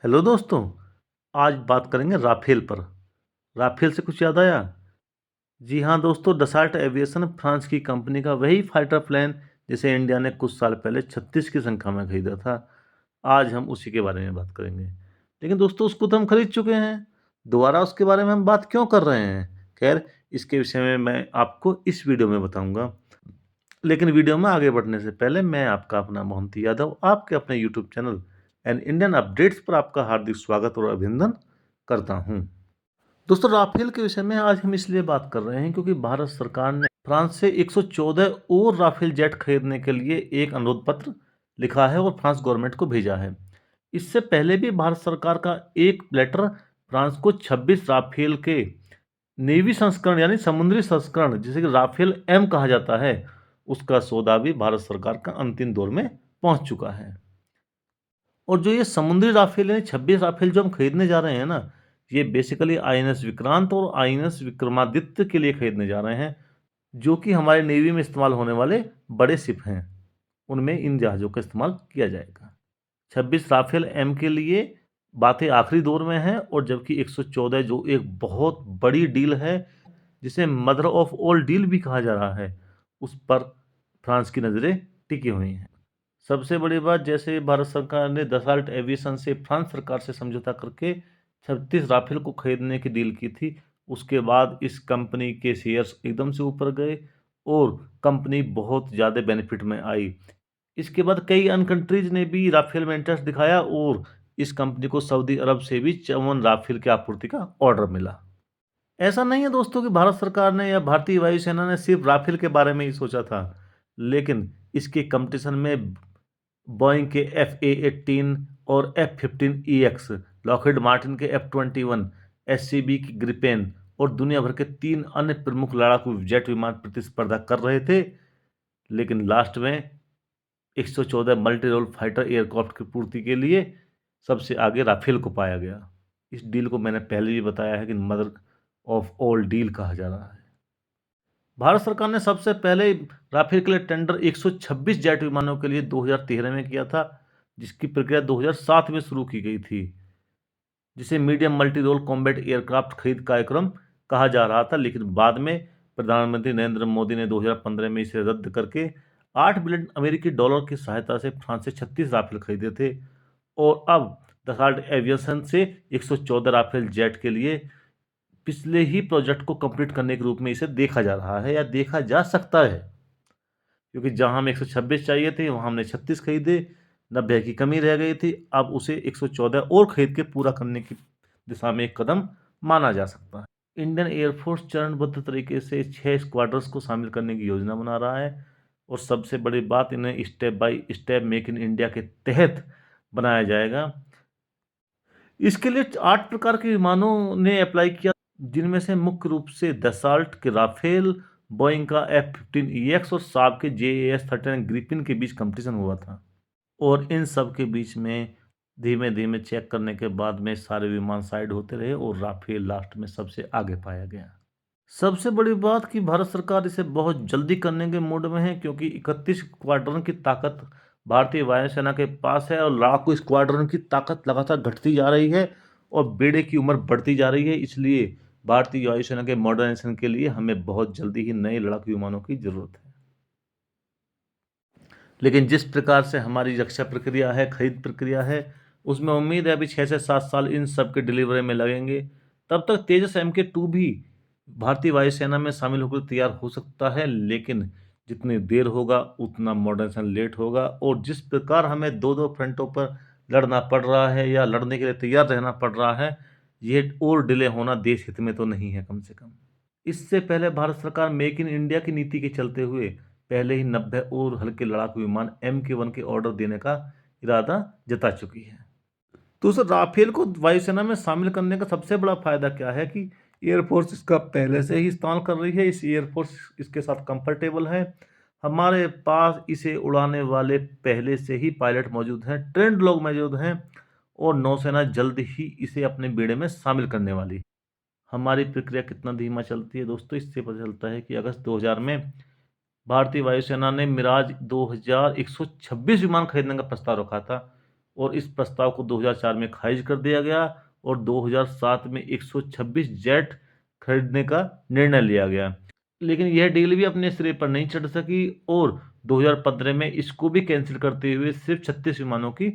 Hello दोस्तों, आज बात करेंगे राफेल पर। राफेल से कुछ याद आया? जी हाँ दोस्तों, डसाल्ट एविएशन फ्रांस की कंपनी का वही फाइटर प्लेन जिसे इंडिया ने कुछ साल पहले 36 की संख्या में खरीदा था। आज हम उसी के बारे में बात करेंगे। लेकिन दोस्तों, उसको तो हम खरीद चुके हैं। दोबारा उसके बारे में हम बात क्यों कर रहे हैं? खैर, इसके विषय में मैं आपको इस वीडियो में बताऊंगा। लेकिन वीडियो में आगे बढ़ने से पहले मैं आपका अपना मोहंती यादव आपके अपने YouTube channel and Indian updates पर आपका हार्दिक स्वागत और अभिनंदन करता हूं। दोस्तों, राफेल के विषय में आज हम इसलिए बात कर रहे हैं क्योंकि भारत सरकार ने फ्रांस से 114 और राफेल जेट खरीदने के लिए एक अनुरोध पत्र लिखा है और फ्रांस गवर्नमेंट को भेजा है। इससे पहले भी भारत सरकार का एक लेटर फ्रांस को 26 राफेल के नेवी संस्करण यानी समुद्री संस्करण जिसे कि राफेल एम कहा जाता है, उसका सौदा भी भारत सरकार का अंतिम दौर में पहुंच चुका है। और जो ये समुद्री राफेल यानी 26 राफेल जो हम खरीदने जा रहे हैं ना, ये बेसिकली आईएनएस विक्रांत और आईएनएस विक्रमादित्य के लिए खरीदने जा रहे हैं, जो कि हमारे नेवी में इस्तेमाल होने वाले बड़े शिप हैं। उनमें इन जहाज़ों का इस्तेमाल किया जाएगा। 26 राफेल एम के लिए बातें आखिरी दौर में हैं और जबकि 114 जो एक बहुत बड़ी डील है, जिसे मदर ऑफ ऑल डील भी कहा जा रहा है, उस पर फ्रांस की नज़रें टिकी हुई हैं। सबसे बड़ी बात, जैसे भारत सरकार ने दसाल्ट एविएशन से फ्रांस सरकार से समझौता करके 36 राफेल को खरीदने की डील की थी, उसके बाद इस कंपनी के शेयर्स एकदम से ऊपर गए और कंपनी बहुत ज़्यादा बेनिफिट में आई। इसके बाद कई अन्य कंट्रीज ने भी राफेल में इंटरेस्ट दिखाया और इस कंपनी को सऊदी अरब से भी 54 राफेल की आपूर्ति का ऑर्डर मिला। ऐसा नहीं है दोस्तों कि भारत सरकार ने या भारतीय वायुसेना ने सिर्फ राफेल के बारे में ही सोचा था, लेकिन इसके कंपटीशन में बोइंग के F/A-18 और F-15EX, लॉकहीड मार्टिन के F-21, SCB की ग्रिपेन और दुनिया भर के 3 अन्य प्रमुख लड़ाकू जेट विमान प्रतिस्पर्धा कर रहे थे। लेकिन लास्ट में 114 मल्टी रोल फाइटर एयरक्राफ्ट की पूर्ति के लिए सबसे आगे राफेल को पाया गया। इस डील को मैंने पहले भी बताया है कि मदर ऑफ ऑल डील कहा जा रहा है। भारत सरकार ने सबसे पहले राफेल के लिए टेंडर 126 जेट विमानों के लिए 2013 में किया था, जिसकी प्रक्रिया 2007 में शुरू की गई थी, जिसे medium multi role combat aircraft खरीद कार्यक्रम कहा जा रहा था। लेकिन बाद में प्रधानमंत्री नरेंद्र मोदी ने 2015 में इसे रद्द करके 8 बिलियन अमेरिकी डॉलर की सहायता से फ्रांस से 36 राफेल खरीदे थे और अब दसाल्ट एविएशन से 114 राफेल जेट के लिए पिछले ही प्रोजेक्ट को कंप्लीट करने के रूप में इसे देखा जा रहा है या देखा जा सकता है, क्योंकि जहां हमें 126 चाहिए थे वहां हमने 36 खरीदे, 90 की कमी रह गई थी। अब उसे 114 और खरीद के पूरा करने की दिशा में एक कदम माना जा सकता है। इंडियन एयरफोर्स चरणबद्ध तरीके से 6 स्क्वाड्रंस को शामिल करने की योजना बना रहा है और सबसे बड़ी बात, इन्हें step by step make in India के तहत बनाया जाएगा। इसके लिए 8 प्रकार के विमानों ने अप्लाई किया, जिनमें से मुख्य रूप से दसाल्ट के राफेल, बोइंग का F-15EX और साब के JAS-39 ग्रिपिन के बीच कंपटीशन हुआ था। और इन सब के बीच में धीमे धीमे चेक करने के बाद में सारे विमान साइड होते रहे और राफेल लास्ट में सबसे आगे पाया गया। सबसे बड़ी बात कि भारत सरकार इसे बहुत जल्दी करने के मूड में है, क्योंकि 31 स्क्वाड्रन की ताकत भारतीय वायुसेना के पास है और लड़ाकू स्क्वाड्रन की ताकत लगातार घटती जा रही है और बेड़े की उम्र बढ़ती जा रही है। इसलिए भारतीय वायुसेना के मॉडर्नाइजेशन के लिए हमें बहुत जल्दी ही नए लड़ाकू विमानों की जरूरत है। लेकिन जिस प्रकार से हमारी रक्षा प्रक्रिया है, खरीद प्रक्रिया है, उसमें उम्मीद है अभी 6 से 7 साल इन सब के डिलीवरी में लगेंगे। तब तक तेजस MK2 भी भारतीय वायुसेना में शामिल होकर तैयार हो सकता है, लेकिन जितनी देर होगा उतना मॉडर्नाइजेशन लेट होगा और जिस प्रकार हमें दो दो फ्रंटों पर लड़ना पड़ रहा है या लड़ने के लिए तैयार रहना पड़ रहा है, ये और डिले होना देश हित में तो नहीं है। कम से कम इससे पहले भारत सरकार मेक इन इंडिया की नीति के चलते हुए पहले ही 90 और हल्के लड़ाकू विमान MK1 के ऑर्डर देने का इरादा जता चुकी है। तो सर, राफेल को वायुसेना में शामिल करने का सबसे बड़ा फायदा क्या है कि एयरफोर्स इसका पहले से ही इस्तेमाल कर रही है। इस एयरफोर्स इसके साथ कंफर्टेबल है। हमारे पास इसे उड़ाने वाले पहले से ही पायलट मौजूद हैं, ट्रेंड लोग मौजूद हैं और नौसेना जल्द ही इसे अपने बेड़े में शामिल करने वाली है। हमारी प्रक्रिया कितना धीमा चलती है दोस्तों, इससे पता चलता है कि अगस्त 2000 में भारतीय वायुसेना ने मिराज 2126 विमान खरीदने का प्रस्ताव रखा था और इस प्रस्ताव को 2004 में खारिज कर दिया गया और 2007 में 126 जेट खरीदने का निर्णय लिया गया। लेकिन यह डील भी अपने सिरे पर नहीं चढ़ सकी और 2015 में इसको भी कैंसिल करते हुए सिर्फ 36 विमानों की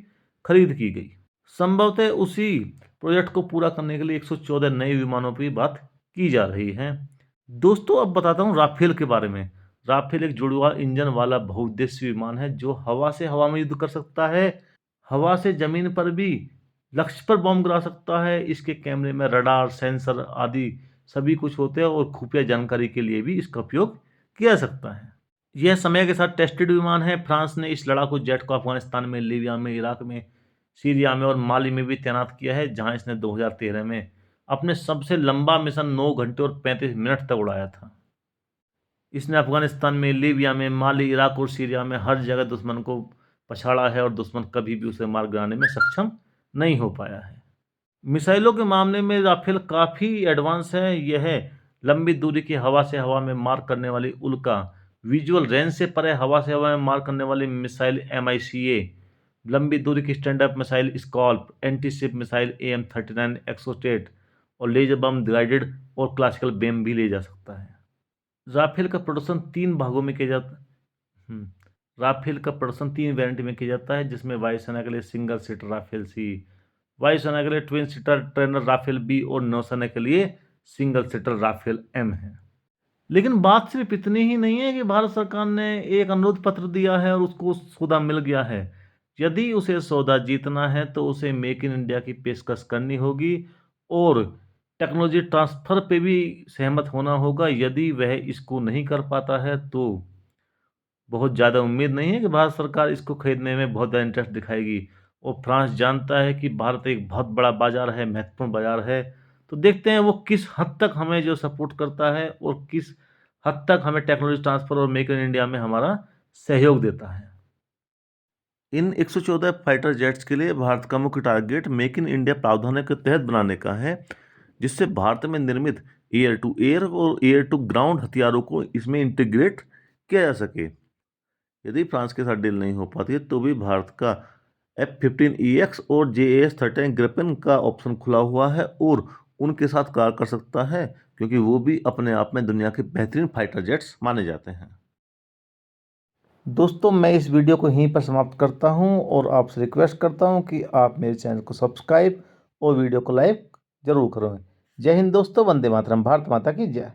खरीद की गई। संभवतः उसी प्रोजेक्ट को पूरा करने के लिए 114 नए विमानों की बात की जा रही है। दोस्तों, अब बताता हूँ राफेल के बारे में। राफेल एक जुड़वा इंजन वाला बहुउद्देशीय विमान है जो हवा से हवा में युद्ध कर सकता है, हवा से जमीन पर भी लक्ष्य पर बॉम्ब गिरा सकता है। इसके कैमरे में रडार, सेंसर आदि सभी कुछ होते हैं और खुफिया जानकारी के लिए भी इसका उपयोग किया जा सकता है। यह समय के साथ टेस्टेड विमान है। फ्रांस ने इस लड़ाकू जेट को अफगानिस्तान में, लीबिया में, इराक में, सीरिया में और माली में भी तैनात किया है, जहां इसने 2013 में अपने सबसे लंबा मिशन 9 घंटे और 35 मिनट तक उड़ाया था। इसने अफगानिस्तान में, लीबिया में, माली, इराक और सीरिया में हर जगह दुश्मन को पछाड़ा है और दुश्मन कभी भी उसे मार गिराने में सक्षम नहीं हो पाया है। मिसाइलों के मामले में राफेल काफ़ी एडवांस है। यह लंबी दूरी की हवा से हवा में मार करने वाली उल्का, विजुअल रेंज से परे हवा से हवा में मार करने वाली मिसाइल MICA, लंबी दूरी की stand up missile scalp, anti ship missile AM-39 Exocet और लेजर बम गाइडेड और क्लासिकल बेम भी ले जा सकता है। राफेल का प्रोडक्शन 3 भागों में किया जाता है। राफेल का प्रोडक्शन 3 वेरिएंट में किया जाता है, जिसमें वायुसेना के लिए सिंगल सीटर राफेल C, वायुसेना के लिए twin seater trainer Rafale B और नौसेना के लिए सिंगल सीटर राफेल M है। लेकिन बात सिर्फ इतनी ही नहीं है कि भारत सरकार ने एक अनुरोध पत्र दिया है और उसको सौदा मिल गया है। यदि उसे सौदा जीतना है तो उसे मेक इन इंडिया की पेशकश करनी होगी और टेक्नोलॉजी ट्रांसफ़र पे भी सहमत होना होगा। यदि वह इसको नहीं कर पाता है तो बहुत ज़्यादा उम्मीद नहीं है कि भारत सरकार इसको खरीदने में बहुत ज़्यादा इंटरेस्ट दिखाएगी। और फ्रांस जानता है कि भारत एक बहुत बड़ा बाज़ार है, महत्वपूर्ण बाज़ार है। तो देखते हैं वो किस हद तक हमें जो सपोर्ट करता है और किस हद तक हमें टेक्नोलॉजी ट्रांसफ़र और मेक इन इंडिया में हमारा सहयोग देता है। इन 114 फाइटर जेट्स के लिए भारत का मुख्य टारगेट मेक इन इंडिया प्रावधानों के तहत बनाने का है, जिससे भारत में निर्मित एयर टू एयर और एयर टू ग्राउंड हथियारों को इसमें इंटीग्रेट किया जा सके। यदि फ्रांस के साथ डील नहीं हो पाती है तो भी भारत का F-15EX और JAS-13 ग्रिपेन का ऑप्शन खुला हुआ है और उनके साथ कार्य कर सकता है, क्योंकि वो भी अपने आप में दुनिया के बेहतरीन फाइटर जेट्स माने जाते हैं। दोस्तों, मैं इस वीडियो को यहीं पर समाप्त करता हूं और आपसे रिक्वेस्ट करता हूं कि आप मेरे चैनल को सब्सक्राइब और वीडियो को लाइक ज़रूर करें। जय हिंद दोस्तों, वंदे मातरम, भारत माता की जय।